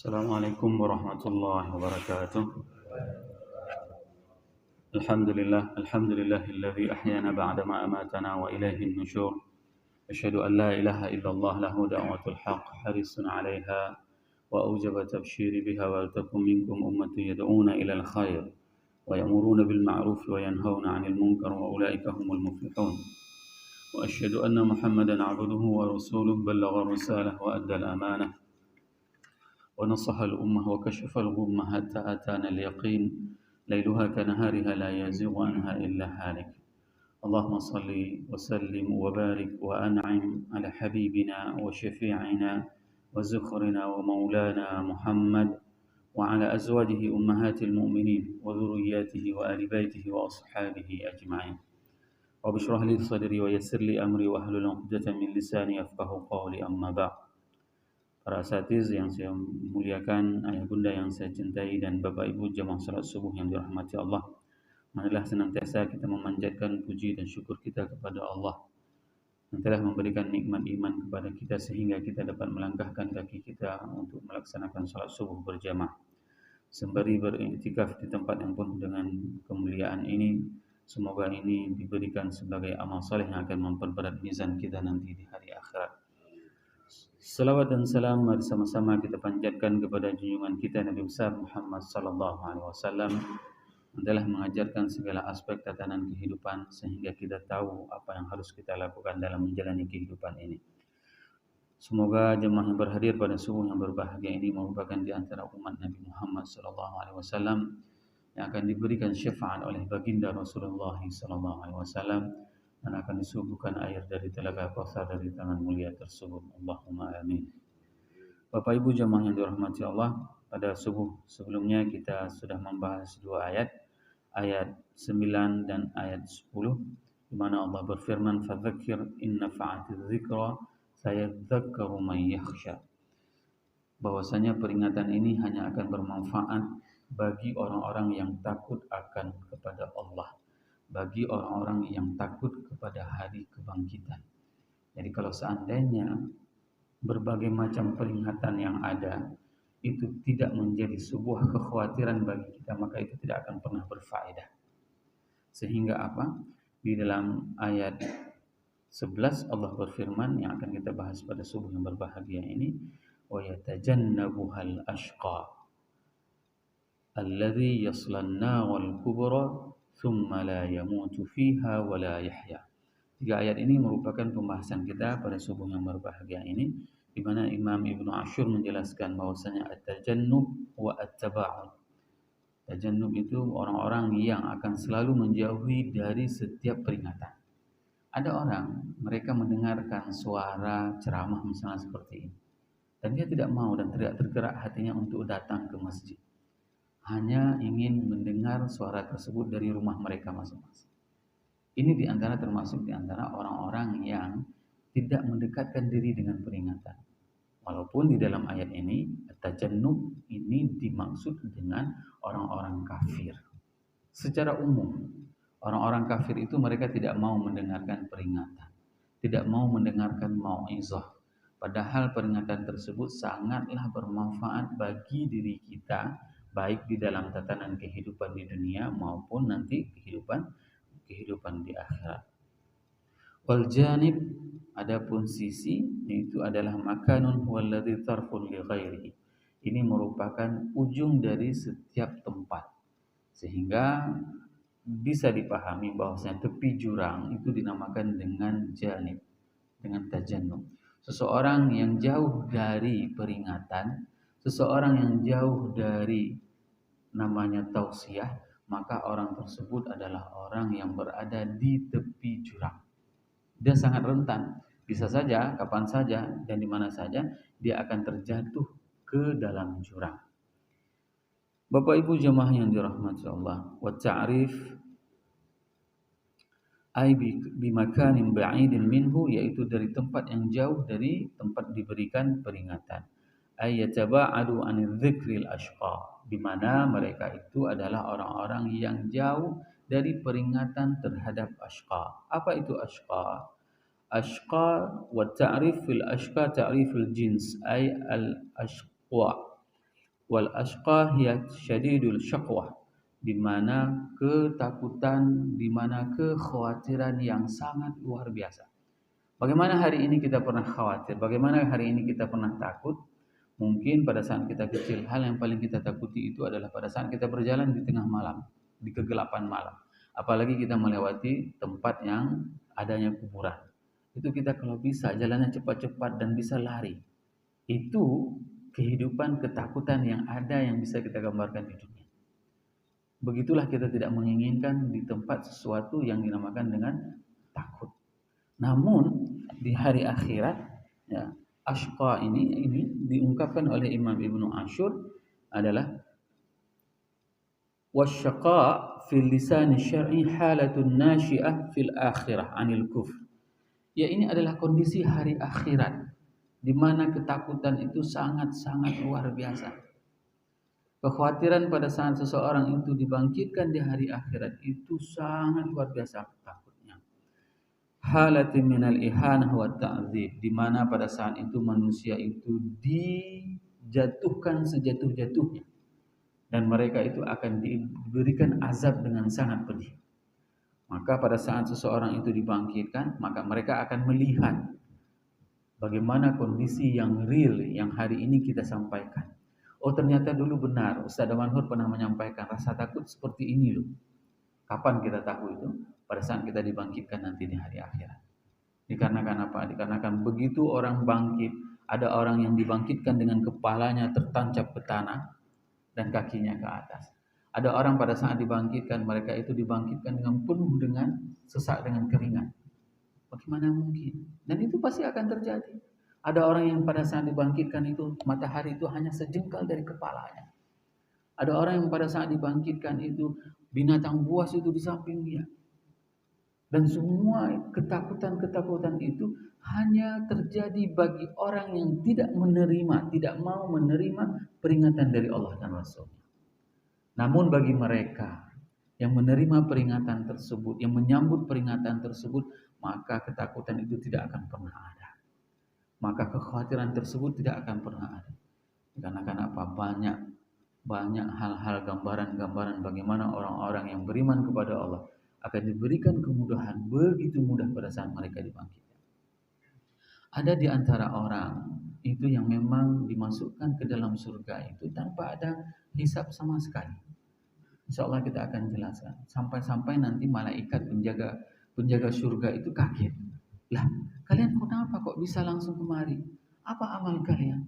السلام عليكم ورحمة الله وبركاته. الحمد لله الذي أحيانا بعدما أماتنا وإليه النشور. أشهد أن لا إله إلا الله له دعوة الحق حريص عليها وأوجب تبشير بها ولتكن منكم أمة يدعون إلى الخير ويأمرون بالمعروف وينهون عن المنكر وأولئك هم المفلحون. وأشهد أن محمدا عبده ورسوله بلغ الرسالة وأدى الأمانة ونصح الأمة وكشف الغمة حتى أتانا اليقين ليلها كنهارها لا يزيغ عنها إلا هالك. اللهم صل وسلم وبارك وأنعم على حبيبنا وشفيعنا وزخرنا ومولانا محمد وعلى أزواجه أمهات المؤمنين وذرياته وآل بيته وأصحابه أجمعين. رب اشرح لي صدري ويسر لي أمري واحلل عقدة من لساني يفقهوا قولي أما بعد. Para asatiz yang saya muliakan, ayah bunda yang saya cintai, dan bapak ibu jamaah salat subuh yang dirahmati Allah, marilah senantiasa kita memanjatkan puji dan syukur kita kepada Allah yang telah memberikan nikmat iman kepada kita sehingga kita dapat melangkahkan kaki kita untuk melaksanakan salat subuh berjamaah. Sembari beriktikaf di tempat yang penuh dengan kemuliaan ini, semoga ini diberikan sebagai amal saleh yang akan memperberat mizan kita nanti di hari akhirat. Salawat dan salam mari sama-sama kita panjatkan kepada junjungan kita Nabi besar Muhammad sallallahu alaihi wasallam yang telah mengajarkan segala aspek tatanan kehidupan sehingga kita tahu apa yang harus kita lakukan dalam menjalani kehidupan ini. Semoga jemaah yang berhadir pada subuh yang berbahagia ini merupakan di antara umat Nabi Muhammad sallallahu alaihi wasallam yang akan diberikan syafaat oleh baginda Rasulullah sallallahu alaihi wasallam dan akan disuguhkan air dari telaga Kautsar dari tangan mulia tersebut. Allahumma amin. Bapak Ibu jamaah yang dirahmati Allah, pada subuh sebelumnya kita sudah membahas dua ayat 9 dan ayat 10, di mana Allah berfirman, "Fadzakir in nafa'atiz dzikra sayadzakkaru man yakhsha." Bahwasanya peringatan ini hanya akan bermanfaat bagi orang-orang yang takut akan kepada Allah, bagi orang-orang yang takut kepada hari kebangkitan. Jadi kalau seandainya berbagai macam peringatan yang ada itu tidak menjadi sebuah kekhawatiran bagi kita, maka itu tidak akan pernah berfaedah. Sehingga apa? Di dalam ayat 11 Allah berfirman yang akan kita bahas pada subuh yang berbahagia ini, wa yatajannabuhal ashqa alladhi yaslan naral kubra thumma la yamutu fiha wa la yahya. Tiga ayat ini merupakan pembahasan kita pada subuh yang berbahagia ini, di mana Imam Ibnu Ashur menjelaskan bahwasanya at-tajannub wa at-taba'ud. Tajannub itu orang-orang yang akan selalu menjauhi dari setiap peringatan. Ada orang, mereka mendengarkan suara ceramah misalnya seperti ini, dan dia tidak mau dan tidak tergerak hatinya untuk datang ke masjid. Hanya ingin mendengar suara tersebut dari rumah mereka masing-masing. Ini termasuk di antara orang-orang yang tidak mendekatkan diri dengan peringatan. Walaupun di dalam ayat ini tajannub ini dimaksud dengan orang-orang kafir. Secara umum, orang-orang kafir itu mereka tidak mau mendengarkan peringatan, tidak mau mendengarkan mau'izah. Padahal peringatan tersebut sangatlah bermanfaat bagi diri kita, baik di dalam tatanan kehidupan di dunia maupun nanti kehidupan di akhirat. Wal janib, adapun sisi, itu adalah makanun huwallazi tarfun li ghairihi. Ini merupakan ujung dari setiap tempat, sehingga bisa dipahami bahwasanya tepi jurang itu dinamakan dengan janib, dengan tajannub. Seseorang yang jauh dari peringatan, seseorang yang jauh dari namanya tausiah, maka orang tersebut adalah orang yang berada di tepi jurang. Dia sangat rentan, bisa saja, kapan saja, dan di mana saja dia akan terjatuh ke dalam jurang. Bapak Ibu jemaah yang dirahmati Allah, wa ta'rif ay bi makanin ba'idin minhu, yaitu dari tempat yang jauh dari tempat diberikan peringatan. Ay yataba'adu 'anil dzikril ashqa, di mana mereka itu adalah orang-orang yang jauh dari peringatan terhadap ashqa. Apa itu ashqa? Ashqa wa ta'rif fil ashqa ta'riful jins ay al ashqa. Wal ashqa hiya syadidul syaqwa, di mana ketakutan, di mana kekhawatiran yang sangat luar biasa. Bagaimana hari ini kita pernah khawatir? Bagaimana hari ini kita pernah takut? Mungkin pada saat kita kecil, hal yang paling kita takuti itu adalah pada saat kita berjalan di tengah malam, di kegelapan malam. Apalagi kita melewati tempat yang adanya kuburan. Itu kita kalau bisa jalannya cepat-cepat dan bisa lari. Itu kehidupan ketakutan yang ada yang bisa kita gambarkan di dunia. Begitulah kita tidak menginginkan di tempat sesuatu yang dinamakan dengan takut. Namun di hari akhirat, ya, ashqa ini diungkapkan oleh Imam Ibnu Ashur adalah wasyaqa fil lisan syar'i halatun nashi'ah fil akhirah anil kufr. Ya, ini adalah kondisi hari akhirat di mana ketakutan itu sangat-sangat luar biasa. Kekhawatiran pada saat seseorang itu dibangkitkan di hari akhirat itu sangat luar biasa takutnya. Halatin minal ihanah wa ta'dzib, di mana pada saat itu manusia itu dijatuhkan sejatuh-jatuhnya dan mereka itu akan diberikan azab dengan sangat pedih. Maka pada saat seseorang itu dibangkitkan, maka mereka akan melihat bagaimana kondisi yang real yang hari ini kita sampaikan. Oh, ternyata dulu benar Ustaz Damanhur pernah menyampaikan rasa takut seperti ini loh. Kapan kita tahu itu? Pada saat kita dibangkitkan nanti di hari akhirat. Dikarenakan apa? Dikarenakan begitu orang bangkit, ada orang yang dibangkitkan dengan kepalanya tertancap ke tanah dan kakinya ke atas. Ada orang pada saat dibangkitkan, mereka itu dibangkitkan dengan penuh dengan sesak dengan keringat. Bagaimana mungkin? Dan itu pasti akan terjadi. Ada orang yang pada saat dibangkitkan itu matahari itu hanya sejengkal dari kepalanya. Ada orang yang pada saat dibangkitkan itu binatang buas itu di samping dia. Dan semua ketakutan-ketakutan itu hanya terjadi bagi orang yang tidak menerima, tidak mau menerima peringatan dari Allah dan Rasul. Namun bagi mereka yang menerima peringatan tersebut, yang menyambut peringatan tersebut, maka ketakutan itu tidak akan pernah ada. Maka kekhawatiran tersebut tidak akan pernah ada. Karena apa? Banyak hal-hal gambaran-gambaran bagaimana orang-orang yang beriman kepada Allah akan diberikan kemudahan begitu mudah pada saat mereka dibangkitkan. Ada di antara orang itu yang memang dimasukkan ke dalam surga itu tanpa ada hisab sama sekali. Insya Allah kita akan jelaskan. Sampai-sampai nanti malaikat penjaga surga itu kaget. Lah, kalian kenapa kok bisa langsung kemari? Apa amal kalian?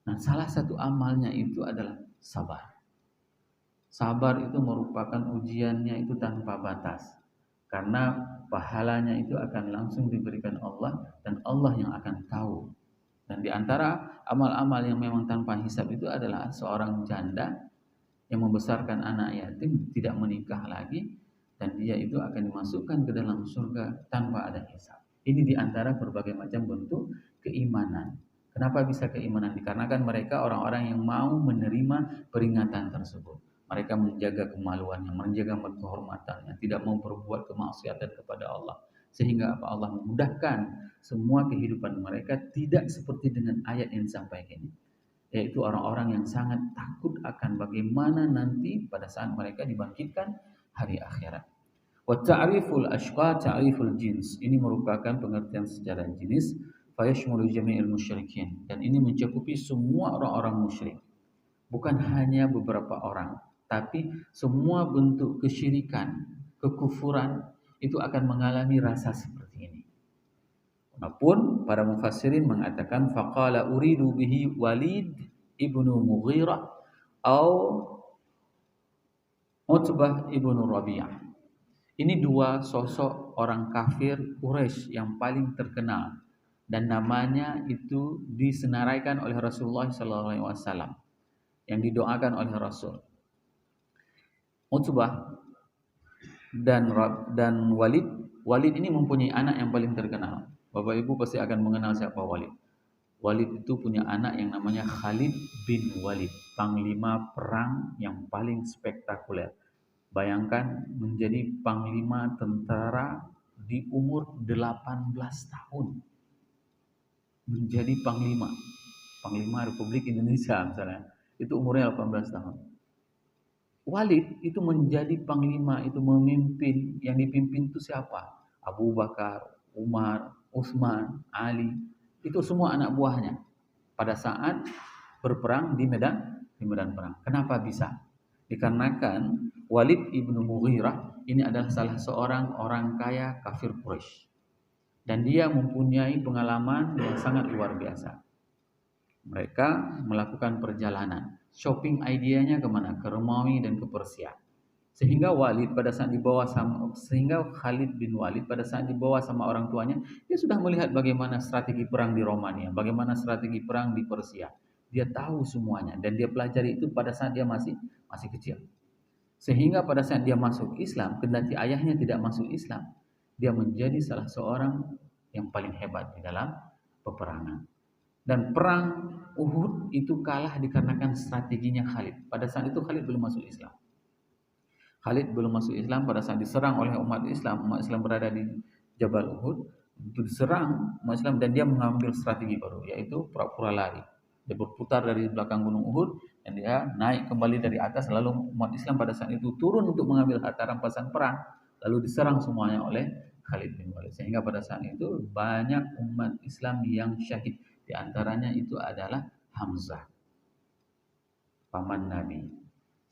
Nah, salah satu amalnya itu adalah sabar. Sabar itu merupakan ujiannya itu tanpa batas. Karena pahalanya itu akan langsung diberikan Allah dan Allah yang akan tahu. Dan di antara amal-amal yang memang tanpa hisab itu adalah seorang janda yang membesarkan anak yatim, tidak menikah lagi, dan dia itu akan dimasukkan ke dalam surga tanpa ada hisab. Ini diantara berbagai macam bentuk keimanan. Kenapa bisa keimanan? Dikarenakan mereka orang-orang yang mau menerima peringatan tersebut. Mereka menjaga kemaluannya, menjaga kehormatannya, tidak mau berbuat kemaksiatan kepada Allah. Sehingga apa? Allah memudahkan semua kehidupan mereka tidak seperti dengan ayat yang disampaikan ini. Yaitu orang-orang yang sangat takut akan bagaimana nanti pada saat mereka dibangkitkan hari akhirat. Wa ta'riful ashqa ta'riful jins. Ini merupakan pengertian secara jenis, fa yashmulu jami'il musyrikin, dan ini mencakupi semua orang-orang musyrik. Bukan hanya beberapa orang, tapi semua bentuk kesyirikan, kekufuran itu akan mengalami rasa seperti ini. Walaupun para mufassirin mengatakan faqala uridu bihi Walid ibnu Mughirah atau Utbah ibnu Rabi'ah. Ini dua sosok orang kafir Quraisy yang paling terkenal dan namanya itu disenaraikan oleh Rasulullah SAW yang didoakan oleh Rasul. Utbah dan Walid. Walid ini mempunyai anak yang paling terkenal. Bapak Ibu pasti akan mengenal siapa Walid. Walid itu punya anak yang namanya Khalid bin Walid, panglima perang yang paling spektakuler. Bayangkan menjadi panglima tentara di umur 18 tahun. Menjadi panglima Republik Indonesia misalnya. Itu umurnya 18 tahun. Walid itu menjadi panglima, itu memimpin. Yang dipimpin itu siapa? Abu Bakar, Umar, Utsman, Ali. Itu semua anak buahnya pada saat berperang di medan perang. Kenapa bisa? Dikarenakan Walid ibnu Mughirah ini adalah salah seorang orang kaya kafir Quraisy dan dia mempunyai pengalaman yang sangat luar biasa. Mereka melakukan perjalanan. Shopping idenya kemana? Ke Romawi dan ke Persia. Sehingga Khalid bin Walid pada saat dibawa sama orang tuanya, dia sudah melihat bagaimana strategi perang di Romania, bagaimana strategi perang di Persia. Dia tahu semuanya dan dia pelajari itu pada saat dia masih kecil. Sehingga pada saat dia masuk Islam, kendati ayahnya tidak masuk Islam, dia menjadi salah seorang yang paling hebat di dalam peperangan. Dan perang Uhud itu kalah dikarenakan strateginya Khalid. Pada saat itu Khalid belum masuk Islam. Khalid belum masuk Islam pada saat diserang oleh umat Islam. Umat Islam berada di Jabal Uhud. Itu diserang umat Islam dan dia mengambil strategi baru, yaitu pura-pura lari. Dia berputar dari belakang gunung Uhud dan dia naik kembali dari atas. Lalu umat Islam pada saat itu turun untuk mengambil harta rampasan perang. Lalu diserang semuanya oleh Khalid bin Walid. Sehingga pada saat itu banyak umat Islam yang syahid. Di antaranya itu adalah Hamzah, paman Nabi.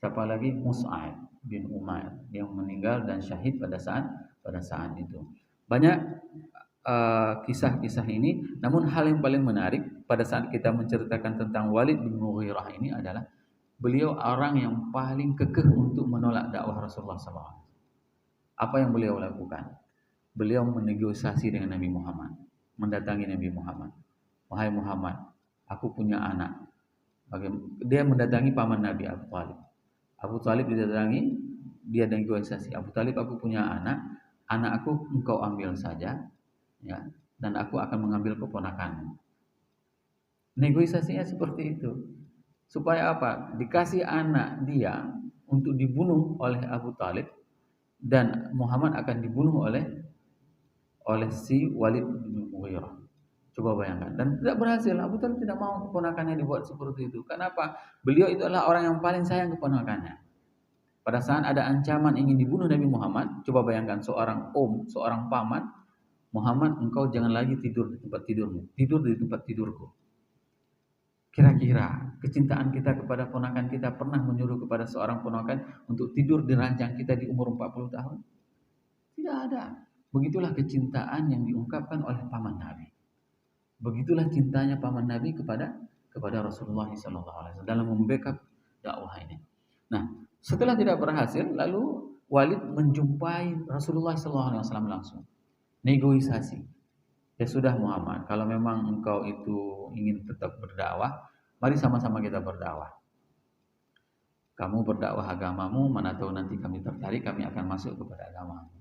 Siapa lagi? Mus'ab bin Umair yang meninggal dan syahid pada saat itu. Banyak kisah-kisah ini. Namun hal yang paling menarik pada saat kita menceritakan tentang Walid bin Mughirah ini adalah beliau orang yang paling kekeh untuk menolak dakwah Rasulullah SAW. Apa yang beliau lakukan? Beliau menegosiasi dengan Nabi Muhammad, mendatangi Nabi Muhammad. Wahai Muhammad, aku punya anak. Dia mendatangi paman Nabi Abu Talib. Abu Talib didatangi, dia negosiasi. Abu Talib, aku punya anak aku engkau ambil saja, ya, dan aku akan mengambil keponakanmu. Negosiasinya seperti itu. Supaya apa? Dikasih anak dia untuk dibunuh oleh Abu Talib dan Muhammad akan dibunuh oleh si Walid bin Mughirah. Coba bayangkan. Dan tidak berhasil. Abu Talib tidak mau keponakannya dibuat seperti itu. Kenapa? Beliau itu adalah orang yang paling sayang keponakannya. Pada saat ada ancaman ingin dibunuh Nabi Muhammad, coba bayangkan seorang seorang paman, Muhammad, engkau jangan lagi tidur di tempat tidurmu. Tidur di tempat tidurku. Kira-kira kecintaan kita kepada ponakan kita pernah menyuruh kepada seorang ponakan untuk tidur di ranjang kita di umur 40 tahun? Tidak ada. Begitulah kecintaan yang diungkapkan oleh paman Nabi. Begitulah cintanya paman Nabi kepada Rasulullah SAW dalam membackup dakwah ini. Nah, setelah tidak berhasil, lalu Walid menjumpai Rasulullah SAW langsung. Negosiasi. Ya sudah Muhammad, kalau memang engkau itu ingin tetap berdakwah, mari sama-sama kita berdakwah. Kamu berdakwah agamamu, mana tahu nanti kami tertarik, kami akan masuk kepada agamamu.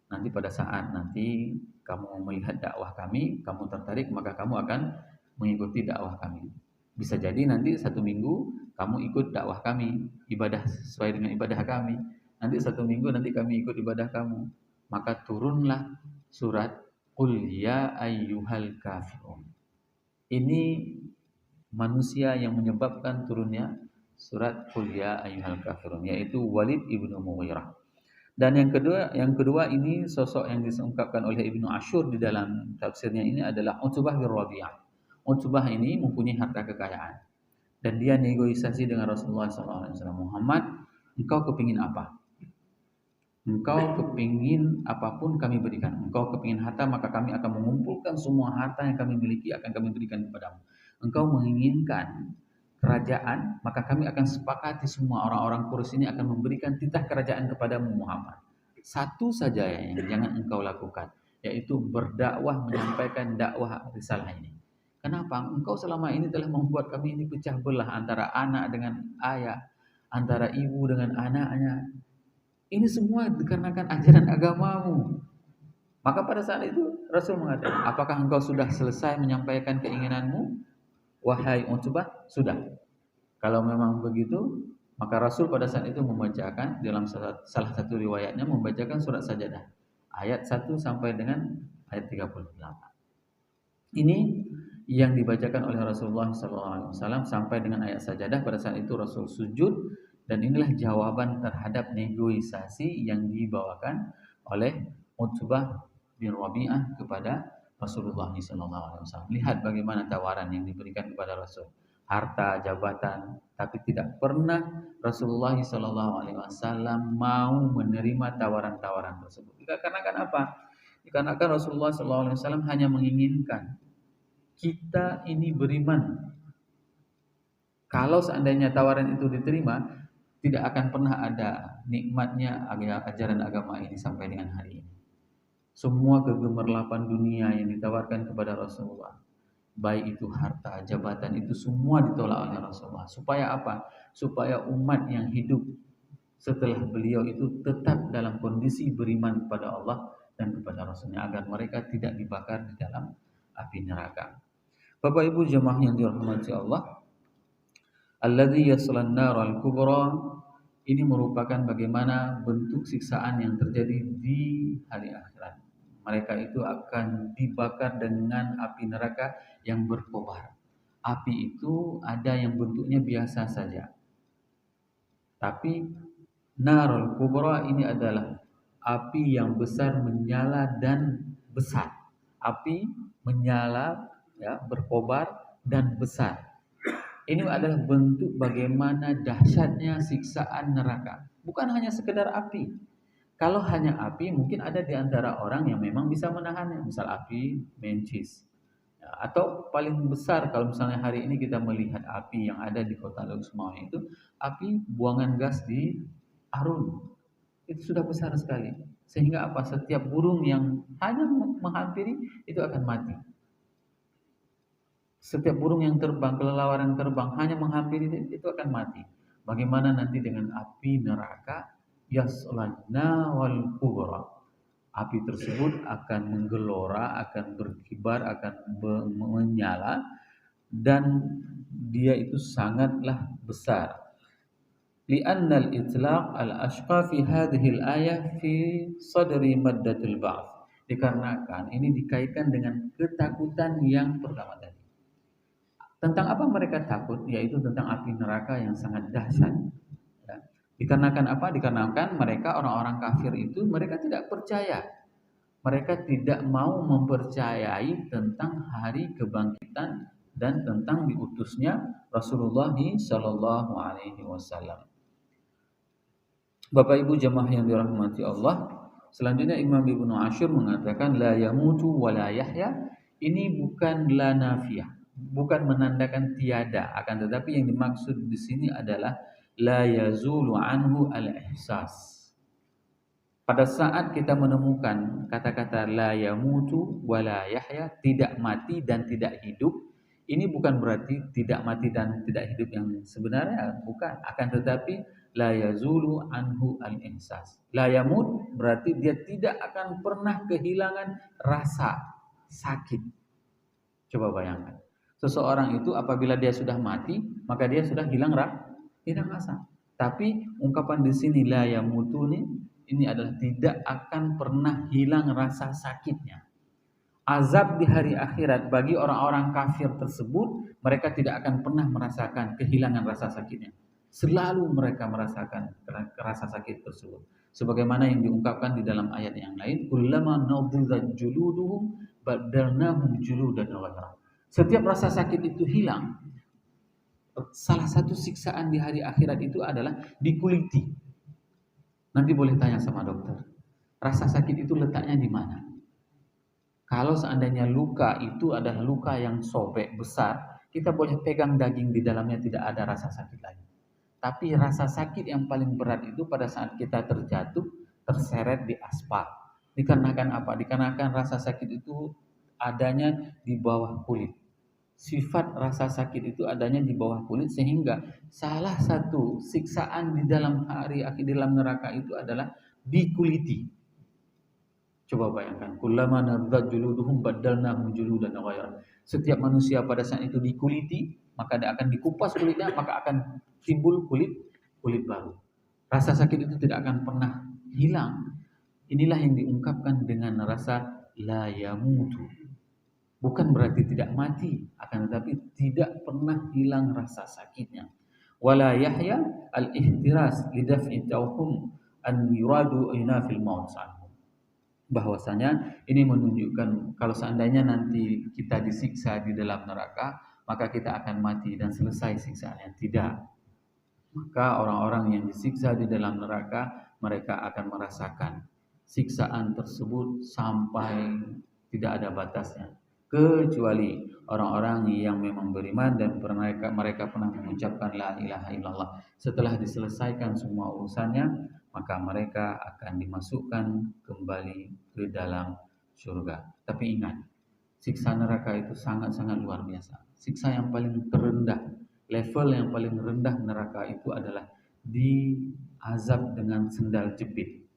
Nanti pada saat nanti kamu melihat dakwah kami, kamu tertarik, maka kamu akan mengikuti dakwah kami. Bisa jadi nanti 1 minggu kamu ikut dakwah kami, ibadah sesuai dengan ibadah kami. Nanti 1 minggu nanti kami ikut ibadah kamu. Maka turunlah surat Qul ya ayyuhal kafirun. Ini manusia yang menyebabkan turunnya surat Qul ya ayyuhal kafirun, yaitu Walid ibnu Mughirah. Dan yang kedua ini sosok yang diungkapkan oleh Ibnu Ashur di dalam tafsirnya ini adalah Utbah bin Rabi'ah. Utbah ini mempunyai harta kekayaan dan dia negosiasi dengan Rasulullah SAW. Muhammad, engkau kepingin apa? Engkau kepingin apapun kami berikan. Engkau kepingin harta, maka kami akan mengumpulkan semua harta yang kami miliki akan kami berikan kepadamu. Engkau menginginkan kerajaan, maka kami akan sepakati semua orang-orang Quraisy ini akan memberikan titah kerajaan kepadamu Muhammad. Satu saja yang jangan engkau lakukan, yaitu berdakwah, menyampaikan dakwah risalah ini. Kenapa? Engkau selama ini telah membuat kami ini pecah belah antara anak dengan ayah, antara ibu dengan anaknya. Ini semua dikarenakan ajaran agamamu. Maka pada saat itu Rasul mengatakan, apakah engkau sudah selesai menyampaikan keinginanmu? Wahai Utbah, sudah. Kalau memang begitu, maka Rasul pada saat itu membacakan dalam salah satu riwayatnya membacakan surat Sajadah ayat 1 sampai dengan ayat 38. Ini yang dibacakan oleh Rasulullah SAW sampai dengan ayat sajadah. Pada saat itu Rasul sujud, dan inilah jawaban terhadap negosiasi yang dibawakan oleh Utbah bin Rabi'ah kepada Rasulullah SAW. Lihat bagaimana tawaran yang diberikan kepada Rasul, harta, jabatan, tapi tidak pernah Rasulullah SAW mau menerima tawaran-tawaran tersebut. Dikarenakan apa? Dikarenakan Rasulullah SAW hanya menginginkan kita ini beriman. Kalau seandainya tawaran itu diterima, tidak akan pernah ada nikmatnya ajaran agama ini sampai dengan hari ini. Semua kegemerlapan dunia yang ditawarkan kepada Rasulullah, baik itu harta, jabatan, itu semua ditolak oleh Rasulullah. Supaya apa? Supaya umat yang hidup setelah beliau itu tetap dalam kondisi beriman kepada Allah dan kepada Rasulnya, agar mereka tidak dibakar di dalam api neraka. Bapak Ibu jemaah yang dirahmati Allah, alladzi yaslan naral kubra, ini merupakan bagaimana bentuk siksaan yang terjadi di hari akhirat. Mereka itu akan dibakar dengan api neraka yang berkobar. Api itu ada yang bentuknya biasa saja, tapi narul kubra ini adalah api yang besar, menyala dan besar. Api menyala, ya, berkobar dan besar. Ini adalah bentuk bagaimana dahsyatnya siksaan neraka. Bukan hanya sekedar api. Kalau hanya api, mungkin ada di antara orang yang memang bisa menahannya. Misal api mencis. Ya, atau paling besar kalau misalnya hari ini kita melihat api yang ada di kota Luxembourg itu, api buangan gas di Arun. Itu sudah besar sekali. Sehingga apa? Setiap burung yang hanya menghampiri itu akan mati. Setiap burung yang terbang, kelelawar yang terbang hanya menghampiri itu akan mati. Bagaimana nanti dengan api neraka? Yaslanna wal kubra. Api tersebut akan menggelora, akan berkibar, akan menyala, dan dia itu sangatlah besar. Li'anna al-itlaq al-ashqa fi hadhihi al-ayah fi sadri maddatil ba'th. Dikarenakan ini dikaitkan dengan ketakutan yang pertama tadi. Tentang apa mereka takut? Yaitu tentang api neraka yang sangat dahsyat. Ya. Dikarenakan apa? Dikarenakan mereka orang-orang kafir itu mereka tidak percaya. Mereka tidak mau mempercayai tentang hari kebangkitan dan tentang diutusnya Rasulullah Shallallahu Alaihi Wasallam. Bapak Ibu jemaah yang dirahmati Allah, selanjutnya Imam Ibnu Ashur mengatakan la yamutu wa la yahya. Ini bukan la nafiyah, bukan menandakan tiada, akan tetapi yang dimaksud di sini adalah la yazulu anhu al-ihsas. Pada saat kita menemukan kata-kata la yamutu wa la yahya, tidak mati dan tidak hidup, ini bukan berarti tidak mati dan tidak hidup yang sebenarnya, bukan. Akan tetapi la yazulu anhu al-ihsas. La yamut berarti dia tidak akan pernah kehilangan rasa sakit. Coba bayangkan. Seseorang itu apabila dia sudah mati, maka dia sudah hilang rasa. Tapi ungkapan di sini la yamutu ini adalah tidak akan pernah hilang rasa sakitnya. Azab di hari akhirat bagi orang-orang kafir tersebut, mereka tidak akan pernah merasakan kehilangan rasa sakitnya. Selalu mereka merasakan rasa sakit tersebut. Sebagaimana yang diungkapkan di dalam ayat yang lain, kullama nadhidat juluduhum badalnahum juludan ghayra. Setiap rasa sakit itu hilang. Salah satu siksaan di hari akhirat itu adalah dikuliti. Nanti boleh tanya sama dokter, rasa sakit itu letaknya di mana? Kalau seandainya luka itu adalah luka yang sobek besar, kita boleh pegang daging di dalamnya, tidak ada rasa sakit lagi. Tapi rasa sakit yang paling berat itu pada saat kita terjatuh, terseret di aspal. Dikarenakan apa? Dikarenakan rasa sakit itu adanya di bawah kulit. Sifat rasa sakit itu adanya di bawah kulit, sehingga salah satu siksaan di dalam hari akhir di dalam neraka itu adalah dikuliti. Coba bayangkan, kullama nadhat juluduhum badalnahum juludan ghayra. Setiap manusia pada saat itu dikuliti, maka dia akan dikupas kulitnya, maka akan timbul kulit baru. Rasa sakit itu tidak akan pernah hilang. Inilah yang diungkapkan dengan rasa la yamutu. Bukan berarti tidak mati, akan tetapi tidak pernah hilang rasa sakitnya. Wala yahya al-ihtiras lidaf'i tauhum an yuradu inafil maut anhu. Bahwasanya ini menunjukkan kalau seandainya nanti kita disiksa di dalam neraka, maka kita akan mati dan selesai siksaannya. Tidak. Maka orang-orang yang disiksa di dalam neraka, mereka akan merasakan siksaan tersebut sampai tidak ada batasnya. Kecuali orang-orang yang memang beriman dan mereka pernah mengucapkan la ilaha illallah. Setelah diselesaikan semua urusannya, maka mereka akan dimasukkan kembali ke dalam surga. Tapi ingat, siksa neraka itu sangat-sangat luar biasa. Siksa yang paling terendah, level yang paling rendah neraka itu adalah diazab dengan sendal jepit.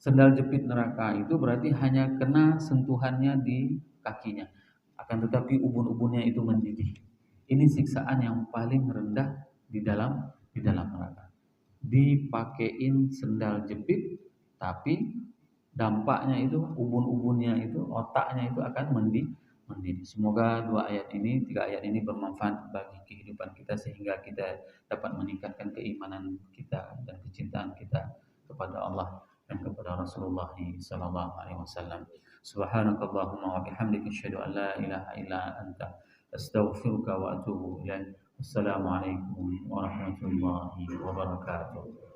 Sendal jepit neraka itu berarti hanya kena sentuhannya di kakinya. Akan tetapi ubun-ubunnya itu mendidih. Ini siksaan yang paling rendah di dalam neraka. Dipakein sendal jepit, tapi dampaknya itu ubun-ubunnya itu, otaknya itu akan mendidih. Semoga tiga ayat ini bermanfaat bagi kehidupan kita sehingga kita dapat meningkatkan keimanan kita dan kecintaan kita kepada Allah dan kepada Rasulullah sallallahu alaihi wasallam. Subhanakallahumma wa bihamdika asyhadu an la ilaha illa anta astaghfiruka wa atubu ilaik. Wassalamualaikum warahmatullahi wabarakatuh.